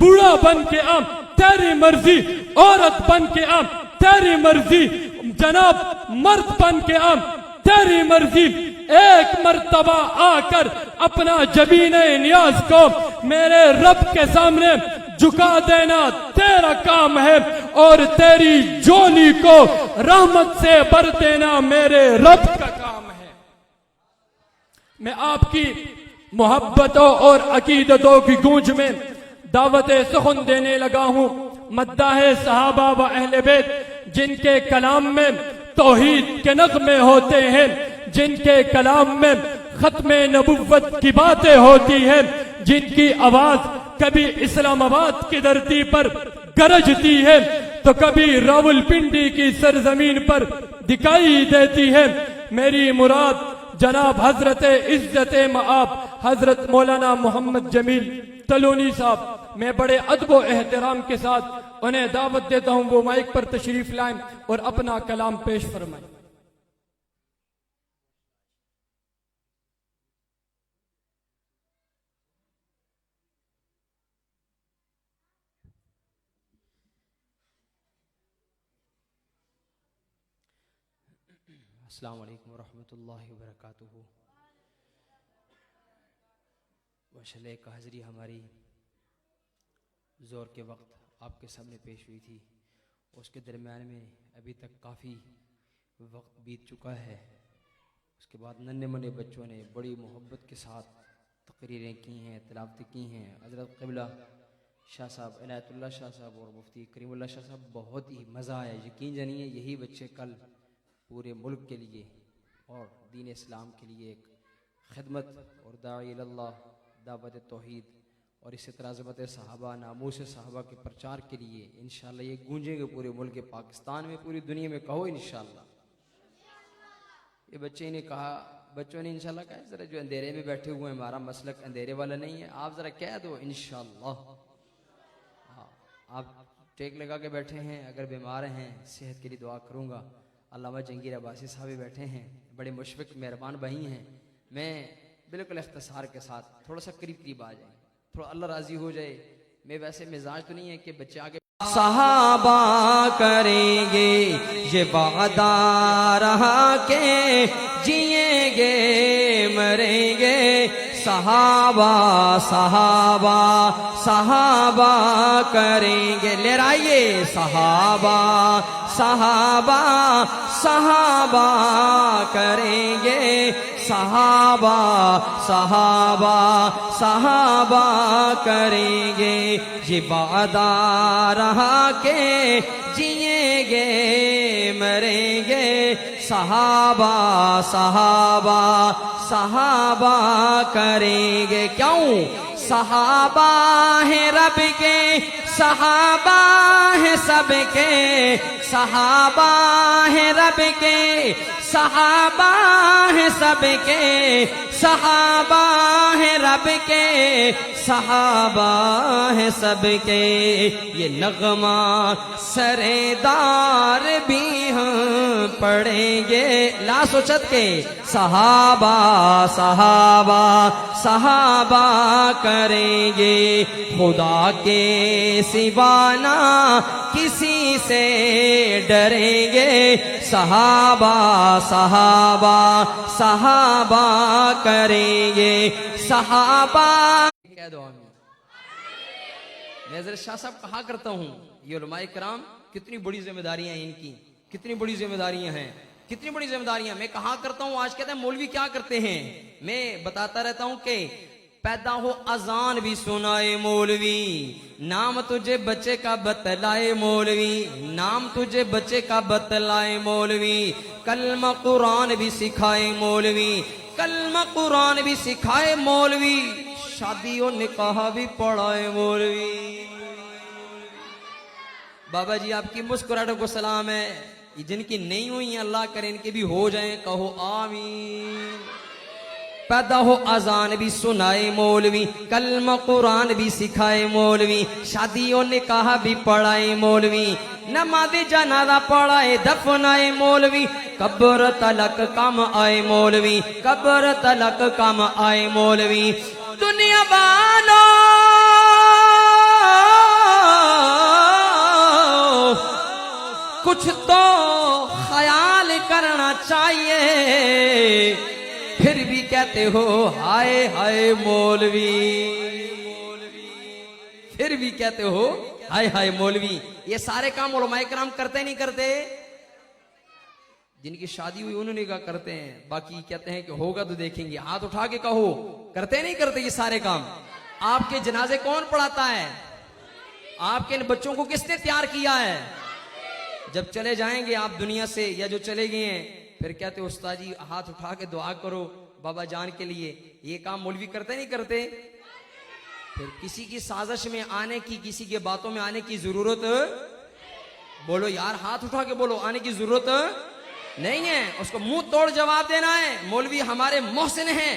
बूढ़ा बन के आम तेरी मर्जी, औरत बन के आम तेरी मर्जी, जनाब मर्द बन के आम तेरी मर्जी। एक मर्तबा आकर अपना जबीने नियाज को मेरे रब के सामने झुका देना तेरा काम है और तेरी जोली को रहमत से भर देना मेरे रब का काम है। मैं आपकी मोहब्बतों और अकीदतों की गूंज में दावत सुखन देने लगा हूं। मद्दाहे सहाबा व अहले बैत जिनके कलाम में तौहीद के नग़्मे होते हैं, जिनके कलाम में खत्मे नबुव्वत की बातें होती हैं, जिनकी आवाज कभी इस्लामाबाद की धरती पर गरजती है तो कभी रावलपिंडी की सरजमीन पर दिखाई देती है। मेरी मुराद जनाब हजरत इज्जत मआब हजरत मौलाना मोहम्मद जमील तलूनी साहब, मैं बड़े अदब व एहतराम के साथ उन्हें दावत देता हूं वो माइक पर तशरीफ लाएं और अपना कलाम पेश फरमाएं। अस्सलामु अलैकुम वरहमतुल्लाहि वबरकातुहू। वशले का हाज़री हमारी ज़ोर के वक्त आपके सामने पेश हुई थी, उसके दरमियान में अभी तक काफ़ी वक्त बीत चुका है। उसके बाद नन्हे मुन्ने बच्चों ने बड़ी मोहब्बत के साथ तकरीरें की हैं, तिलावतें की हैं। हज़रत क़िबला शाह साहब, इनायतुल्लाह शाह साहब और मुफ्ती करीमुल्लाह शाह साहब, बहुत ही मज़ा आया। यकीन जानिए यही बच्चे कल पूरे मुल्क के लिए और दीन इस्लाम के लिए एक खिदमत और दाई इल्लाह, दावत तौहीद और इसी तरह ज़बत सहाबा, नामूस सहाबा के प्रचार के लिए इंशाअल्लाह ये गूंजेंगे पूरे मुल्क पाकिस्तान में, पूरी दुनिया में। कहो इंशाअल्लाह। ये बच्चे ने कहा, बच्चों ने इंशाअल्लाह कहा, ज़रा जो अंधेरे में बैठे हुए हैं, हमारा मसलक अंधेरे वाला नहीं है, आप ज़रा कह दो इंशाअल्लाह। हाँ, आप टेक लगा के बैठे हैं, अगर बीमार हैं सेहत के लिए दुआ करूँगा। अल्लामा जंगीर अब्बासी साहब भी बैठे हैं, बड़े मुशफ़िक़ मेहरबान भाई हैं। मैं बिल्कुल इख्तिसार के साथ थोड़ा सा करीब करीब आ जाए, थोड़ा अल्लाह राजी हो जाए। मैं वैसे मिजाज तो नहीं है कि बच्चे आगे सहाबा करेंगे ये वादा रहा के जिएंगे मरेंगे। सहाबा सहाबा सहाबा करेंगे, ले आइए। सहाबा सहाबा सहाबा करेंगे, सहाबा सहाबा सहाबा करेंगे। ये वादा रहा के जिएंगे मरेंगे, सहाबा सहाबा सहाबा करेंगे। क्यों? सहाबा है रब के, सहाबा है सबके, सहाबा है रब के, सहाबा है सबके, सहाबा है रब के, सहाबा है सबके। ये नगमा सरेदार भी हम पढ़ेंगे ला सोचत के, सहाबा सहाबा सहाबा करेंगे। खुदा के सिवाना किसी से डरेंगे, सहाबा सहाबा सहाबा करेंगे, सहाबा। कह दो आमीन। मैं हज़रत शाह साहब कहा करता हूँ, ये उलमाए किराम कितनी बड़ी जिम्मेदारियां हैं इनकी, कितनी बड़ी जिम्मेदारियां हैं, कितनी बड़ी जिम्मेदारियां। मैं कहा करता हूँ, आज कहते हैं मौलवी क्या करते हैं, मैं बताता रहता हूँ कि पैदा हो अजान भी सुनाए मौलवी, नाम तुझे बच्चे का बतलाए मौलवी, नाम तुझे बच्चे का बतलाए मौलवी, कलमा कुरान भी सिखाए मौलवी, कलमा कुरान भी सिखाए मौलवी, शादी और निकाह भी पढ़ाए मौलवी। बाबा जी आपकी मुस्कुराहटों को सलाम है, जिनकी नहीं हुई अल्लाह करे इनके भी हो जाएं, कहो आमीन। पैदा हो अजान भी सुनाए मौलवी, कलमा कुरान भी सिखाए मौलवी, शादी और निकाह भी पढ़ाए मौलवी, नमाज़े जनाजा पढ़ाए दफनाए मौलवी, कब्र तलक काम आए मौलवी, कब्र तलक काम आए मौलवी। दुनिया वालों कुछ तो ख्याल करना चाहिए, फिर भी कहते हो हाय हाय मौलवी, फिर भी कहते हो हाय हाय मौलवी। ये सारे काम उलमाए किराम करते नहीं करते? जिनकी शादी हुई उन्होंने कहा करते हैं, बाकी कहते हैं कि होगा तो देखेंगे। हाथ उठा के कहो करते नहीं करते ये सारे काम? आपके जनाजे कौन पढ़ाता है? आपके इन बच्चों को किसने तैयार किया है? जब चले जाएंगे आप दुनिया से, या जो चले गए हैं, फिर कहते उस्ताद जी हाथ उठा के दुआ करो बाबा जान के लिए। ये काम मौलवी करते नहीं करते? फिर किसी की साजिश में आने की, किसी के बातों में आने की जरूरत, बोलो यार हाथ उठा के बोलो, आने की जरूरत नहीं है। उसको मुंह तोड़ जवाब देना है। मौलवी हमारे मोहसिन हैं,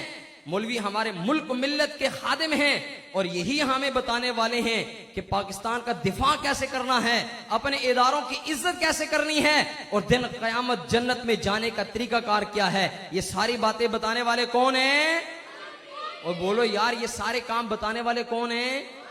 मौलवी हमारे मुल्क मिल्लत के खादिम हैं, और यही हमें बताने वाले हैं कि पाकिस्तान का दिफा कैसे करना है, अपने इदारों की इज्जत कैसे करनी है, और दिन क़यामत जन्नत में जाने का तरीकाकार क्या है। ये सारी बातें बताने वाले कौन हैं? और बोलो यार ये सारे काम बताने वाले कौन हैं?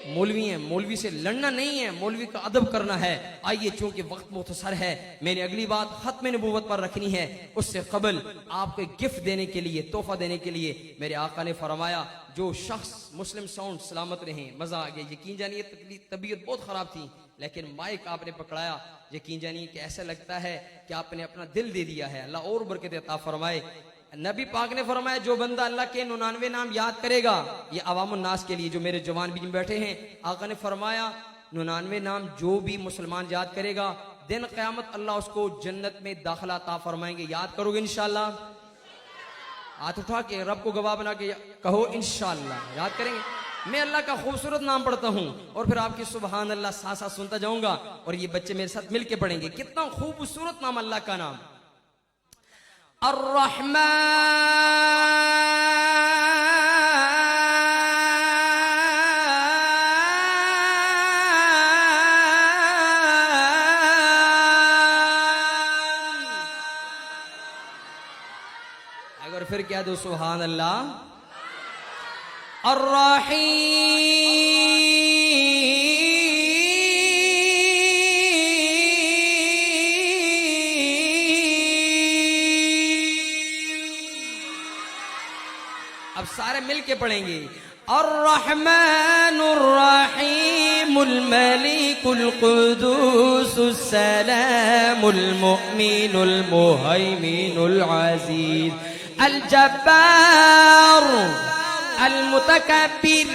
मौलवी हैं। मौलवी से लड़ना नहीं है, मौलवी का अदब करना है। आइए, चूंकि वक्त मुख्तसर है, मैंने अगली बात खत्म नबूवत पर रखनी है, उससे कबल आपको गिफ्ट देने के लिए, तोहफा देने के लिए मेरे आका ने फरमाया, जो शख्स मुस्लिम साउंड सलामत रहे, मजा आ गया। यकीन जानिए तबीयत बहुत खराब थी, लेकिन माइक आपने पकड़ाया, यकीन जानिए कि ऐसा लगता है कि आपने अपना दिल दे दिया है। अल्लाह और बरकत अता फरमाए। नबी पाक ने फरमाया, जो बंदा अल्लाह के 99 नाम याद करेगा, ये अवामुन नास के लिए जो मेरे जवान भी बैठे हैं, आका ने फरमाया 99 नाम जो भी मुसलमान याद करेगा, दिन क़यामत अल्लाह उसको जन्नत में दाखिला अता फरमाएंगे। याद करोगे इंशाअल्लाह? हाथ उठा के रब को गवाह बना के कहो इंशाअल्लाह याद करेंगे। मैं अल्लाह का खूबसूरत नाम पढ़ता हूँ और फिर आपकी सुबहान अल्लाह साथ साथ सुनता जाऊंगा, और ये बच्चे मेरे साथ मिलके पढ़ेंगे। कितना खूबसूरत नाम अल्लाह का नाम, अर्रहमान। अगर फिर क्या दो सुभान अल्लाह। अर्रहीम। अब सारे मिलके पढ़ेंगे। अर्रहमानुर रहीमुल मलिकुल कुद्दूसुस सलामुल मुमिनुल मुहैमिनुल अजीज अल जब्बार अल मुतकब्बिर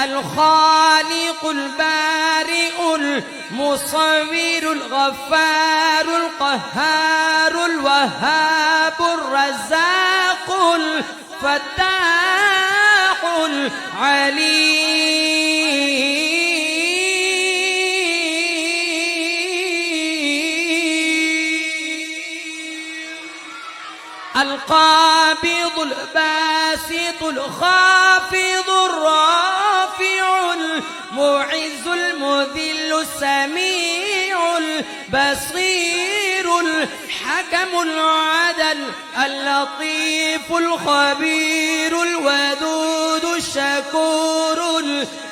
अल खालिकुल बारिउल मुसव्विरुल गफ्फारुल क़ह्हारुल वहाबुर रज़्ज़ाक़ुल फत्ताहुल अलीम अल क़ाबिदुल बासितुल ख़ाफ़िदुर राफ़िउल मुइज़्ज़ुल मुज़िल्लुस समीउल बसीरुल हकमुल अदल अल लतीफ़ुल ख़बीरुल वदूदुश शकूरुल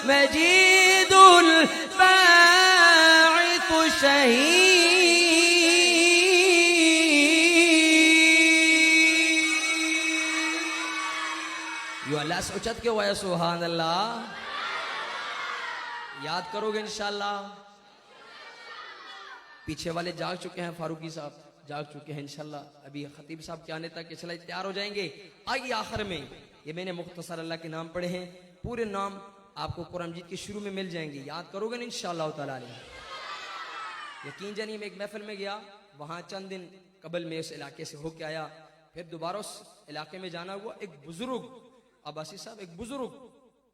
मजीदुल बाइथुश शहीद। यो अल्लाह से उचत के वाया सुभान अल्लाह। याद करोगे इंशाअल्लाह। पीछे वाले जाग चुके हैं, फारूकी साहब जाग चुके हैं इंशाअल्लाह। अभी खतीब साहब के आने तक इंशाअल्लाह तैयार हो जाएंगे। आइए आखिर में ये मैंने मुख्तसर अल्लाह के नाम पढ़े हैं, पूरे नाम आपको कुरान मजीद के शुरू में मिल जाएंगे। याद करोगे ना इंशाअल्लाह ताला। यकीन जानिए मैं एक महफिल में गया, वहां चंद दिन कबल में उस इलाके से होके आया, फिर दोबारा उस इलाके में जाना हुआ। एक बुजुर्ग अब्बासी साहब, एक बुजुर्ग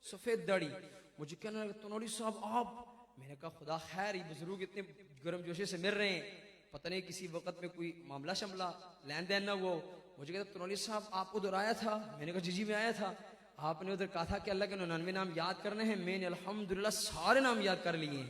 सफेद दाढ़ी, मुझे कहने लगा तनौरी साहब आप। मैंने कहा खुदा खैर, ये बुजुर्ग इतने गर्मजोशी से मिल रहे हैं, पता नहीं किसी वक्त में कोई मामला शमला लेन देन ना वो। मुझे कहता तनौरी साहब आप उधर आया था? मैंने कहा जी जी मैं आया था। आपने उधर कहा था कि अल्लाह के 99 नाम याद करने हैं। मैंने अल्हम्दुलिल्लाह सारे नाम याद कर लिए हैं।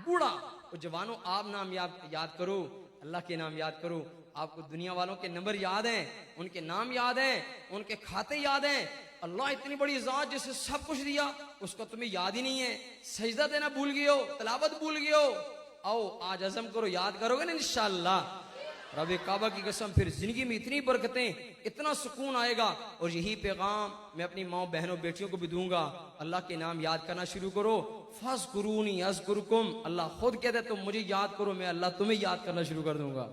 बूढ़ा और जवानों आप नाम याद करो, अल्लाह के नाम याद करो। आपको दुनिया वालों के नंबर याद हैं, उनके नाम याद हैं, उनके खाते याद हैं। अल्लाह इतनी बड़ी ज़ात जिसे सब कुछ दिया, उसको तुम्हें याद ही नहीं है। सजदा देना भूल गए हो, तलावत भूल गए हो। आओ आज अज़म करो, याद करोगे ना इंशाअल्लाह रब काबा की कसम, फिर जिंदगी में इतनी बरकतें, इतना सुकून आएगा। और यही पैगाम मैं अपनी माँ बहनों बेटियों को भी दूंगा। अल्लाह के नाम याद करना शुरू करो। फज़कुरूनी अज़कुरुकुम, अल्लाह खुद कहते हैं तुम मुझे याद करो, मैं अल्लाह तुम्हें याद करना शुरू कर दूंगा।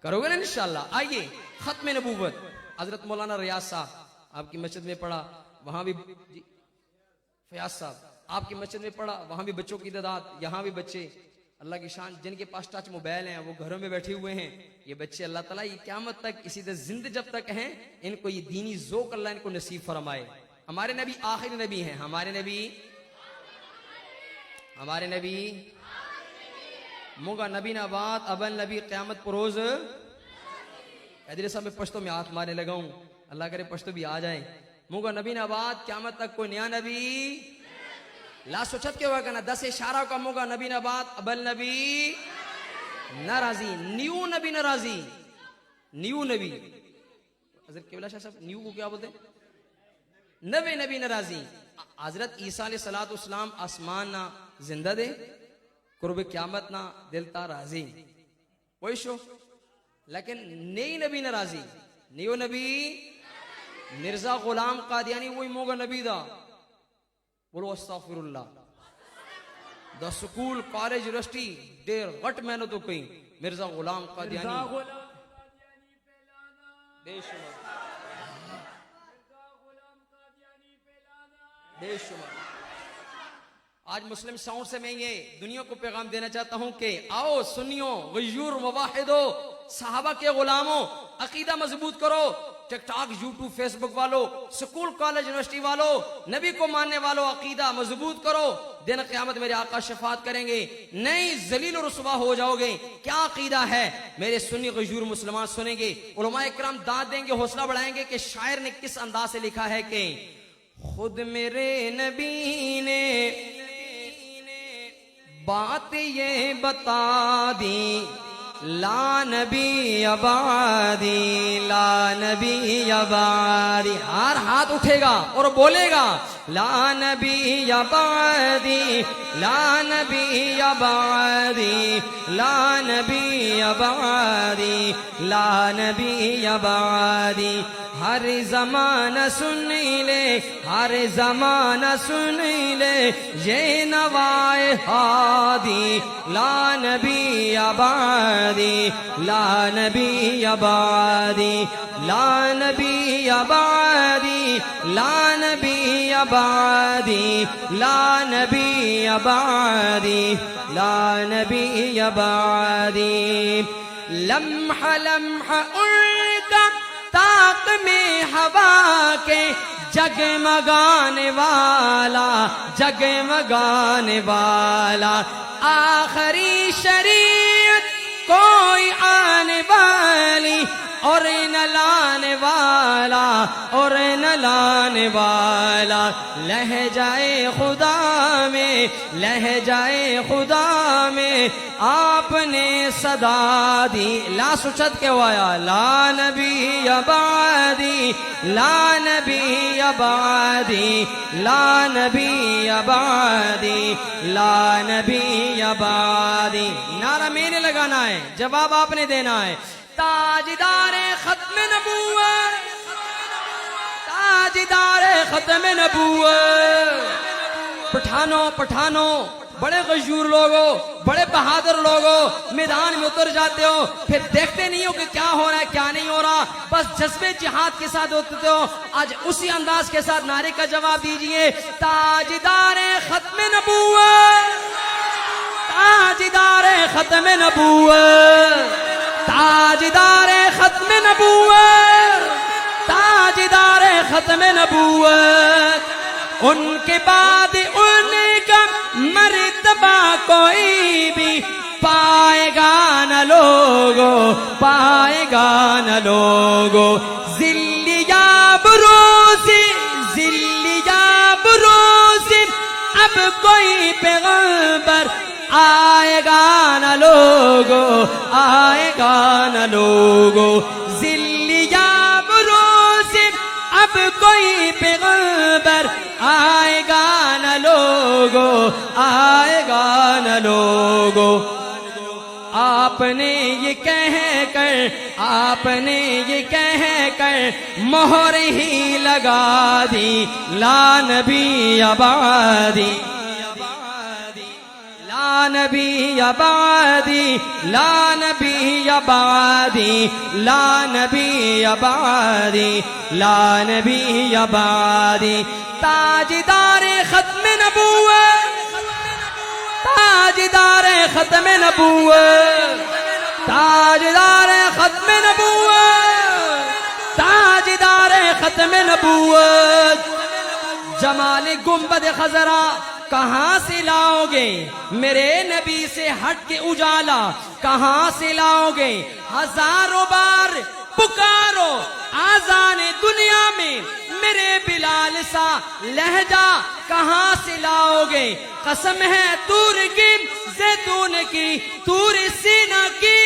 करोगे ना इंशाअल्लाह। आइए खत्म नबूवत हजरत मौलाना रियाज साहब आपकी मस्जिद में पढ़ा, वहां भी फयाज साहब आपकी मस्जिद में पढ़ा, वहां भी बच्चों की तादाद, यहाँ भी बच्चे अल्लाह की शान, जिनके पास टच मोबाइल हैं वो घरों में बैठे हुए हैं। ये बच्चे अल्लाह ताला ये क़यामत तक इसी तरह जिंदा जब तक हैं, इनको ये दीनी ज़ौक़ अल्लाह इनको नसीब फरमाए। हमारे नबी आखिरी नबी हैं, हमारे नबी मुगा नबी नबाद अबल नबी क़यामत परोज। इधर साहब मैं पश्तो में हाथ मारने लगा हूं, अल्लाह करे पश्तो भी आ जाए। मुगा नबी नबाद क़यामत तक कोई नया नबी ला सोचत के होगा ना 10 इशारा का मुगा नबी नबाद अबल नबी नाराजी, न्यू नबी नाराजी, न्यू नबी। हजरत केवला शाह साहब न्यू को क्या बोलते? नबी नबी नाराजी। हजरत ईसा अलैहिस्सलाम आसमान ना जिंदा दे, कुर्ब क़यामत ना दिलता राजी, वही शो। लेकिन नई नबी नाराजी, न्यू नबी मिर्जा गुलाम कादियानी वही मोगा नबी दा। बोलो अस्तगफिरुल्लाह। द स्कूल कॉलेज यूनिवर्सिटी देर गट मैंने तो कहीं मिर्जा गुलाम कादियानी बेशुमार। आज मुस्लिम साउंड से मैं ये दुनिया को पैगाम देना चाहता हूं कि आओ सुन्नियों, गयूर, मुवाहिदो, सहाबा के गुलामों, अकीदा मजबूत करो। टिकटॉक, यूट्यूब, फेसबुक वालों, स्कूल कॉलेज यूनिवर्सिटी वालों, नबी को मानने वालों, अकीदा मजबूत करो। दिन क़यामत मेरे आका शफात करेंगे, नहीं जलील और रुसवा हो जाओगे। क्या अकीदा है मेरे सुन्नी गयूर मुसलमान सुनेंगे, उलमाए किराम दाद देंगे, हौसला बढ़ाएंगे कि शायर ने किस अंदाज से लिखा है कि खुद मेरे नबी ने बात ये बता दी, ला नबी अबादी, ला नबी अबादी। हर हाथ उठेगा और बोलेगा ला नबी अबादी, ला नबी अबादी, ला नबी अबादी, ला नबी अबादी। हर जमाना सुन ले, हर जमाना सुन ले, ये नवाए हादी ला नबी आबादी, ला नबी आबादी, ला नबी आबादी, ला नबी आबादी, ला नबी आबादी, ला नबी आबादी। लम्हा लम्हा उनका ताक में हवा के जगमगाने वाला, जगमगाने वाला, आखिरी शरीयत कोई आने वाली और न लाने वाला, और न लाने वाला, लहजाए खुदा में, लहजाए खुदा में आपने सदा दी। ला सुचत के वाया, ला नबी आबादी, ला नबी आबादी, ला नबी आबादी, ला नबी आबादी। नारा मैंने लगाना है, जवाब आपने देना है। ताजदारे खत्म नबूवत, ताजदारे खत्म नबूवत। पठानों पठानों, बड़े गशूर लोगों, बड़े बहादुर लोगों, मैदान में उतर जाते हो, फिर देखते नहीं हो कि क्या हो रहा है क्या नहीं हो रहा, बस जज्बे जिहाद के साथ होते हो। आज उसी अंदाज के साथ नारे का जवाब दीजिए। ताजदारे खत्म नबूवत, ताजदारे खत्म नबूवत, ताजदारे खत्म नबूवत, ताजदारे खत्म नबूवत। उनके बाद उनका मर्तबा कोई भी पाएगा न लोगो, पाएगा न लोगो। जिल्लिया बुरोसी, जिल्लिया बुरोसी, अब कोई पैगंबर आएगा न लोगो, आएगा न लोगो। जिल्लिया बुरोसी, अब कोई पैगंबर आएगा न लोगो, आएगा न लोगो। आपने ये कह कर, आपने ये कह कर मोहर ही लगा दी, ला नबी आबादी, ला नबी आबादी, ला नबी आबादी, ला नबी आबादी, ला नबी आबादी। ताजदारे खत्म नबूवत, ताजदारे खत्म नबूवत, ताजदारे खत्म नबूवत, ताजदारे खत्म नबूवत। जमाल गुंबद खजरा कहाँ से लाओगे, मेरे नबी से हट के उजाला कहाँ से लाओगे। हजारों बार पुकारो आजाने दुनिया में, मेरे बिलाल सा लहजा कहाँ से लाओगे। कसम है तूर की जैतून की, तूर सीना की,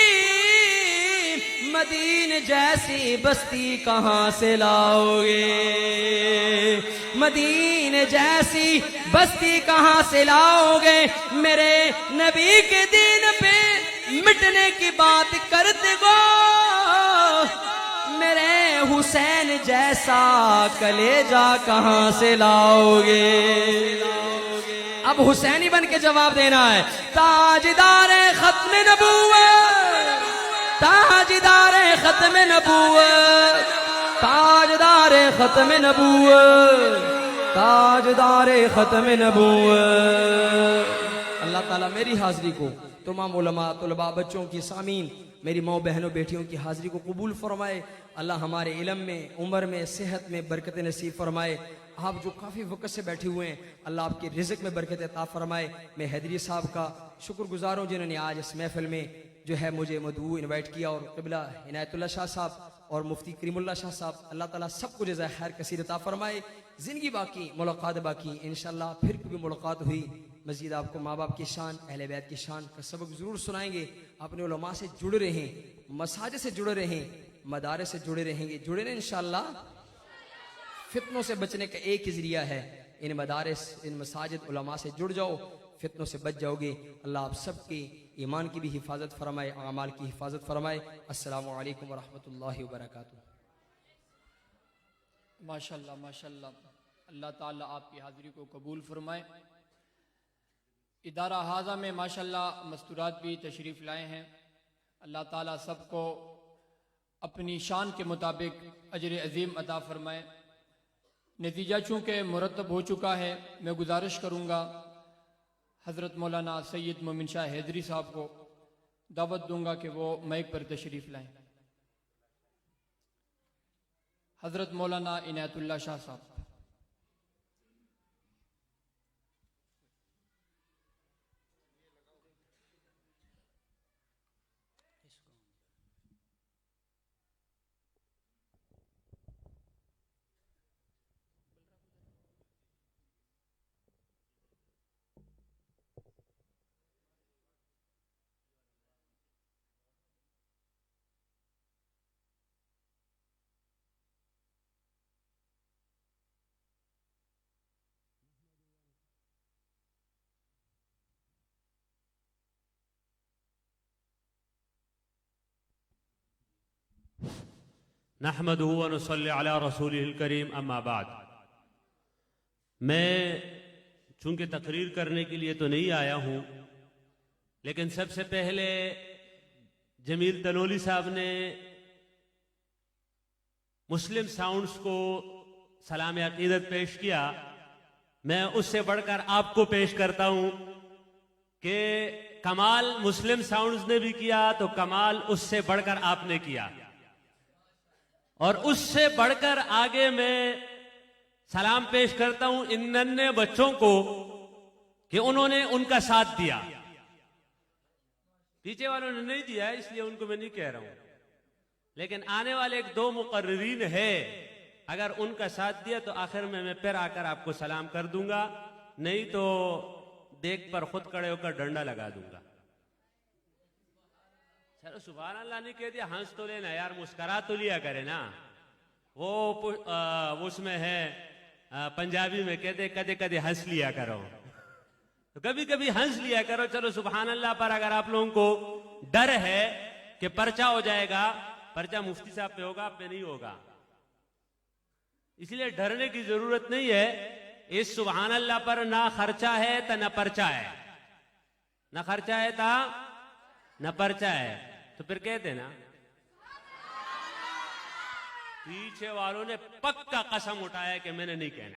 मदीन जैसी बस्ती कहाँ से लाओगे। मदीन जैसी बस्ती कहाँ से लाओगे। मेरे नबी के दीन पे मिटने की बात करते गो, मेरे हुसैन जैसा कलेजा कहाँ से लाओगे। अब हुसैनी बन के जवाब देना है। ताजदारे खत्म नबूवत, ताजदारे खत्म नबूवत, ताजदारे खत्म नबूवत, ताजदारे खत्म नबूवत। अल्लाह ताला मेरी हाजिरी को, तमाम उलमा, तुलबा, बच्चों की, सामीन, मेरी माँ बहनों बेटियों की हाजिरी को कबूल फरमाए। अल्लाह हमारे इल्म में, उम्र में, सेहत में बरकत नसीब फरमाए। आप जो काफ़ी वक्त से बैठे हुए हैं, अल्लाह आपके रिज़्क़ में बरकत अता फरमाए। मैं हैदरी साहब का शुक्रगुजार हूँ जिन्होंने आज इस महफिल में जो है मुझे मदऊ इन्वाइट किया, और क़िबला इनायतुल्लाह शाह साहब और मुफ्ती करीमुल्लाह शाह साहब, अल्लाह ताला सबको जज़ाए खैर कसीर अता फरमाए। ज़िंदगी बाकी, मुलाकात बाकी, इंशाअल्लाह फिर कभी मुलाकात हुई मज़ीद आपको माँ बाप की शान, अहले बैत की शान का सबक ज़रूर सुनाएंगे। अपने उलमा से जुड़े रहें, मसाजिद से जुड़े रहें, मदारिस से जुड़े रहेंगे, जुड़े रहें इंशाअल्लाह। फितनों से बचने का एक ही ज़रिया है, इन मदारिस, इन मसाजिद, उलमा से जुड़ जाओ, फितनों से बच जाओगे। अल्लाह आप सबकी ईमान की भी हिफाजत फरमाए, आमाल की हिफाजत फरमाए। अस्सलामु अलैकुम व रहमतुल्लाहि व बरकातुहू। माशाल्लाह माशाल्लाह, अल्लाह ताला आपकी हाज़िरी को कबूल फरमाए। इदारा हाजा में माशाल्लाह मस्तूरात भी तशरीफ़ लाए हैं। अल्लाह ताला सबको अपनी शान के मुताबिक अजर अजीम अता फरमाए। नतीजा चूँकि मुरतब हो चुका है, मैं गुजारिश करूँगा हज़रत मौलाना सैयद मोमिन शाह हैदरी साहब को दावत दूंगा कि वो माइक पर तशरीफ़ लाएं। हज़रत मौलाना इनायतुल्लाह शाह साहब। नहमदुहु व नुसल्ली अला रसूलिहिल करीम, अम्मा बाद। मैं चूंकि तकरीर करने के लिए तो नहीं आया हूं, लेकिन सबसे पहले जमील तनोली साहब ने मुस्लिम साउंड्स को सलाम अकीदत पेश किया। मैं उससे बढ़कर आपको पेश करता हूं कि कमाल मुस्लिम साउंड्स ने भी किया तो कमाल उससे बढ़कर आपने किया, और उससे बढ़कर आगे मैं सलाम पेश करता हूं इन नन्हे बच्चों को कि उन्होंने उनका साथ दिया। पीछे वालों ने नहीं दिया है, इसलिए उनको मैं नहीं कह रहा हूं, लेकिन आने वाले एक दो मुकर्रीन है, अगर उनका साथ दिया तो आखिर में मैं फिर आकर आपको सलाम कर दूंगा, नहीं तो देख पर खुद खड़े होकर डंडा लगा दूंगा। चलो सुभान अल्लाह नहीं कह दिया, हंस तो लेना यार, मुस्करा तो लिया करे ना। वो उसमें है पंजाबी में कहते कदे कदे हंस लिया करो, तो कभी कभी हंस लिया करो। चलो सुभान अल्लाह पर अगर आप लोगों को डर है कि पर्चा हो जाएगा, पर्चा मुफ्ती साहब पे होगा, आप पे नहीं होगा, इसलिए डरने की जरूरत नहीं है। इस सुभान अल्लाह पर ना खर्चा है तो ना पर्चा है, ना खर्चा है था ना पर्चा है, तो फिर कह देना। पीछे वालों ने पक्का कसम उठाया कि मैंने नहीं कहना।